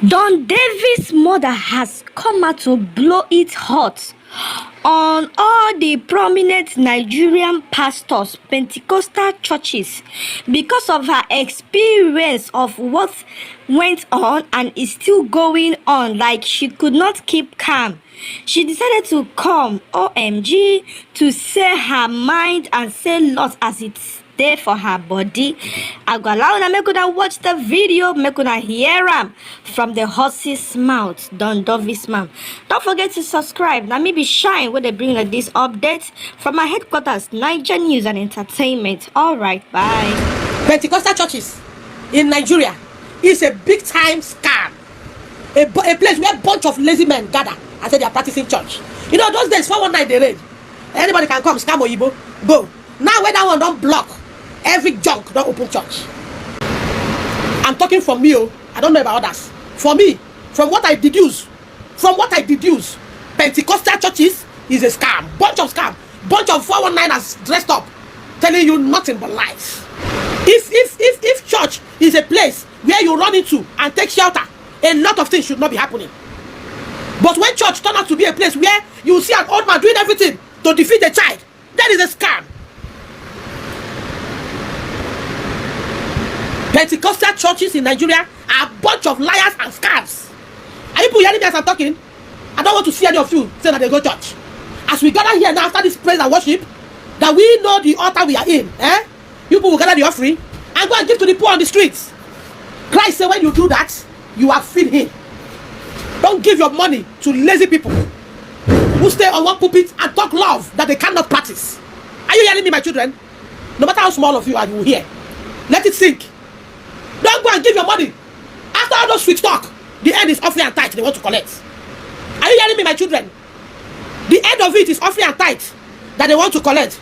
Don Davies' mother has come out to blow it hot on all the prominent Nigerian pastors, Pentecostal churches, because of her experience of what went on and is still going on. Like, she could not keep calm. She decided to come, OMG, to say her mind and say lots as it's there for her body. I go allow una make una watch the video, make una hear am from the horse's mouth, Don Davies' mouth. Don't forget to subscribe. Now me be shine when they bring like this update from my headquarters, Niger News and Entertainment. Alright, bye. Pentecostal churches in Nigeria is a big time scam. A place where a bunch of lazy men gather and say they are practicing church. You know, those days 419 they raid. Anybody can come, scam Oyibo, go. Now when that one don't block, every junk don't open church. I'm talking from me, I don't know about others. For me, from what I deduce, Pentecostal churches is a scam. Bunch of 419ers dressed up, telling you nothing but lies. If church is a place where you run into and take shelter, a lot of things should not be happening. But when church turns out to be a place where you see an old man doing everything to defeat a child, that is a scam. Pentecostal churches in Nigeria are a bunch of liars and scams. Are you people hearing me as I'm talking? I don't want to see any of you say that they go church. As we gather here now after this praise and worship, that we know the altar we are in, you people will gather the offering and go and give to the poor on the streets. Christ said when you do that, you are feeding him. Don't give your money to lazy people who stay on one pulpit and talk love that they cannot practice. Are you hearing me, my children? No matter how small of you are, you will hear. Let it sink. Don't go and give your money. After all those sweet talk, the end is offering and tithe they want to collect. Are you hearing me, my children? The end of it is offering and tithe that they want to collect.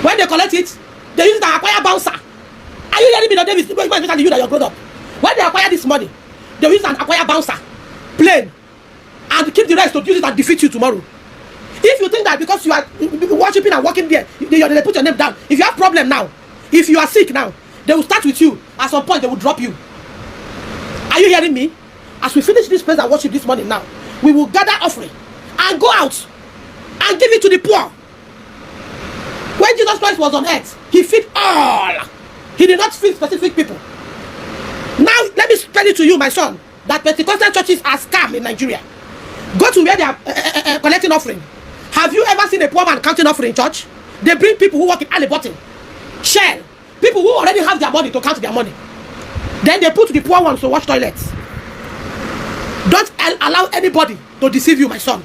When they collect it, they use it to acquire bouncer. Are you hearing me, the Davies? Especially you that you're grown up. When they acquire this money, they use it to acquire bouncer, plane, and keep the rest to use it and defeat you tomorrow. If you think that because you are worshiping and working there, they put your name down. If you have problem now, if you are sick now, they will start with you. At some point, they will drop you. Are you hearing me? As we finish this praise and worship this morning now, we will gather offering and go out and give it to the poor. When Jesus Christ was on earth, he fed all. He did not feed specific people. Now, let me spell it to you, my son, that Pentecostal churches are scam in Nigeria. Go to where they are collecting offering. Have you ever seen a poor man counting offering in church? They bring people who work in alley bottom, shell, people who already have their money to count their money. Then they put the poor ones to wash toilets. Don't allow anybody to deceive you, my son.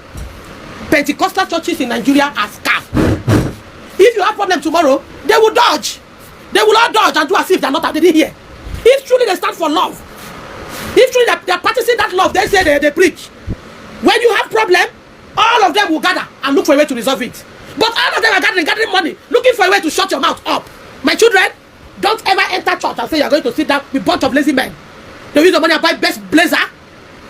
Pentecostal churches in Nigeria are scam. If you have problem tomorrow, they will dodge. They will all dodge and do as if they are not didn't hear. If truly they stand for love, if truly they are practicing that love, they say they preach. When you have problem, all of them will gather and look for a way to resolve it. But all of them are gathering money, looking for a way to shut your mouth up. My children, don't ever enter church and say you're going to sit down with a bunch of lazy men. They use the money and buy best blazer.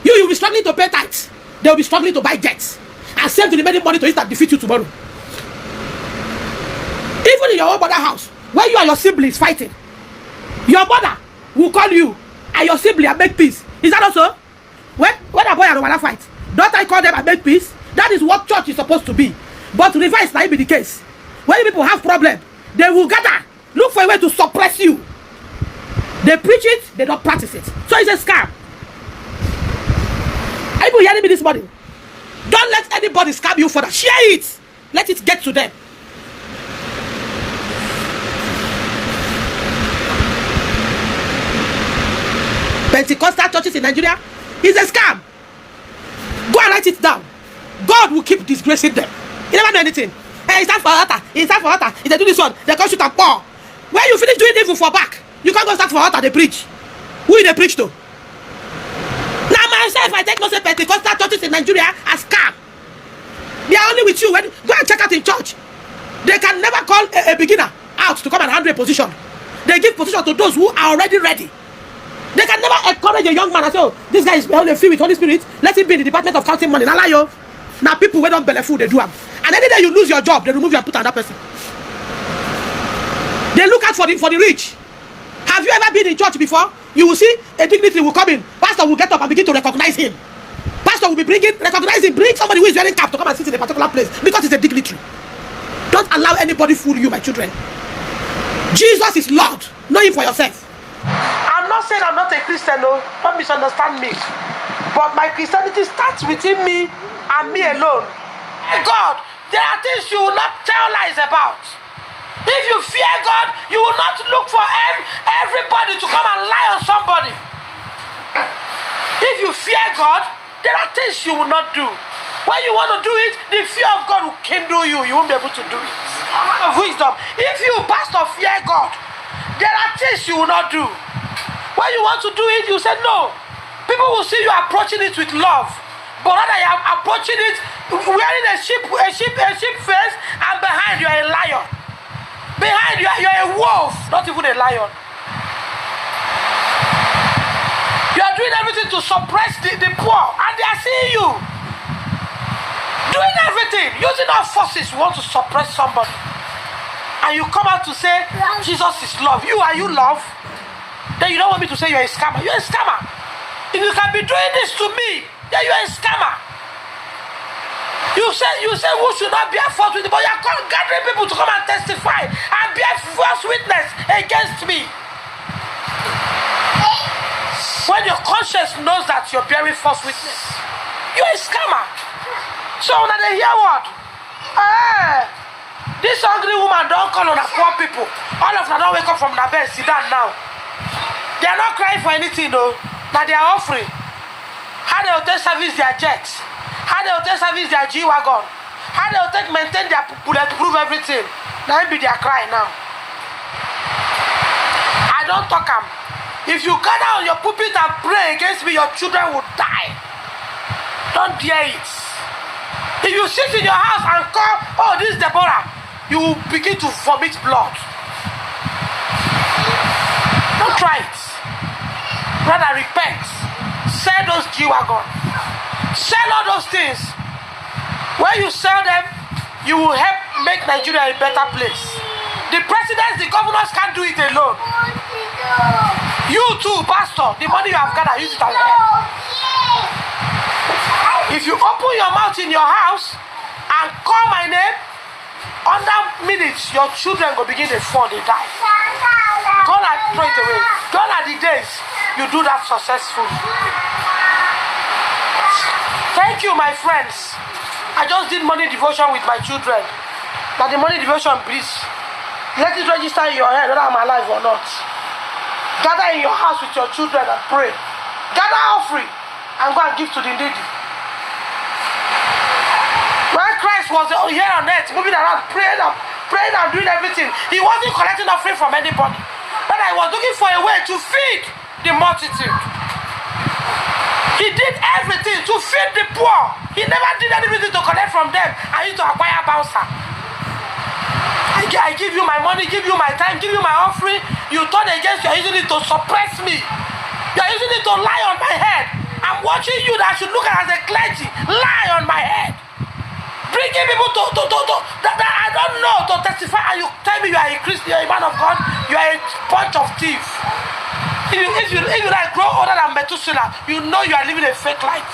You'll be struggling to pay tithes. They'll be struggling to buy jets and save the remaining money to use that defeat you tomorrow. Even in your own mother house, where you and your siblings fighting, your mother will call you and your sibling and make peace. Is that also? When a boy and a woman fight, don't I call them and make peace? That is what church is supposed to be. But reverse might be the case. When people have problem, they will gather, look for a way to suppress you. They preach it, they don't practice it. So it's a scam. Are you hearing me this morning? Don't let anybody scam you further. Share it. Let it get to them. Pentecostal churches in Nigeria is a scam. Go and write it down. God will keep disgracing them. You never know anything. Hey, it's time for altar. It's time for altar. If they do this one, they come shoot and pour. When you finish doing evil for back, you can't go start for altar. They preach. Who they preach to? Now myself, I take no say Pentecostal churches in Nigeria as scam. They are only with you when go and check out in church. They can never call a beginner out to come and handle a position. They give position to those who are already ready. They can never encourage a young man and say, oh, this guy is filled with Holy Spirit. Let him be in the department of counting money. Now people who don't belly food, they do them. And any day you lose your job, they remove you and put another person. They look out for the rich. Have you ever been in church before? You will see a dignitary will come in. Pastor will get up and begin to recognize him. Pastor will be recognizing, bring somebody who is wearing cap to come and sit in a particular place because it's a dignitary. Don't allow anybody fool you, my children. Jesus is Lord. Know him for yourself. I'm not saying I'm not a Christian, no. Don't misunderstand me. But my Christianity starts within me and me alone. And God, there are things you will not tell lies about. If you fear God, you will not look for everybody to come and lie on somebody. If you fear God, there are things you will not do. When you want to do it, the fear of God will kindle you. You won't be able to do it. Of wisdom. If you, pastor, fear God, there are things you will not do. When you want to do it, you say no. People will see you approaching it with love. But rather you are approaching it wearing a sheep face, and behind you are a lion. Behind you are a wolf, not even a lion. You are doing everything to suppress the poor, and they are seeing you. Doing everything, using our forces, you want to suppress somebody. And you come out to say, Jesus is love. Are you love? Then you don't want me to say you're a scammer. You're a scammer. If you can be doing this to me, then you're a scammer. You say who should not bear false witness, but you are gathering people to come and testify and bear false witness against me. When your conscience knows that you're bearing false witness, you're a scammer. So now they hear what? This hungry woman don't call on her poor people. All of them don't wake up from their bed, sit down now. They are not crying for anything though. Now they are offering. How they will take service their jets. How they will take service their G-Wagon. How they will take maintain their bulletproof everything. Now it be their cry now. I don't talk them. If you gather on your pulpit and pray against me, your children will die. Don't dare it. If you sit in your house and call, oh, this is Deborah, you will begin to vomit blood. Don't try it. Rather repent. Sell those G-Wagon. Sell all those things. When you sell them, you will help make Nigeria a better place. The presidents, the governors can't do it alone. You too, pastor, the money you have gathered, use it as help. If you open your mouth in your house and call my name, under minutes, your children will begin to fall, they die. Gone are, throw it away. Gone are the days you do that successfully. Thank you, my friends. I just did morning devotion with my children. Now the morning devotion, please, let it register in your head whether I'm alive or not. Gather in your house with your children and pray. Gather offering and go and give to the needy. When Christ was here on earth, moving around, praying and doing everything, he wasn't collecting offering from anybody. But I was looking for a way to feed the multitude. He did everything to feed the poor. He never did anything to collect from them. I used to acquire bouncer. I give you my money, give you my time, give you my offering. You turn against, you're using it to suppress me. You're using it to lie on my head. I'm watching you that I should look at as a clergy. Lie on my head. Bringing people that I don't know to testify, and you tell me you are a Christian, you're a man of God, you are a bunch of thieves. If you like grow older than Methuselah, you know you are living a fake life.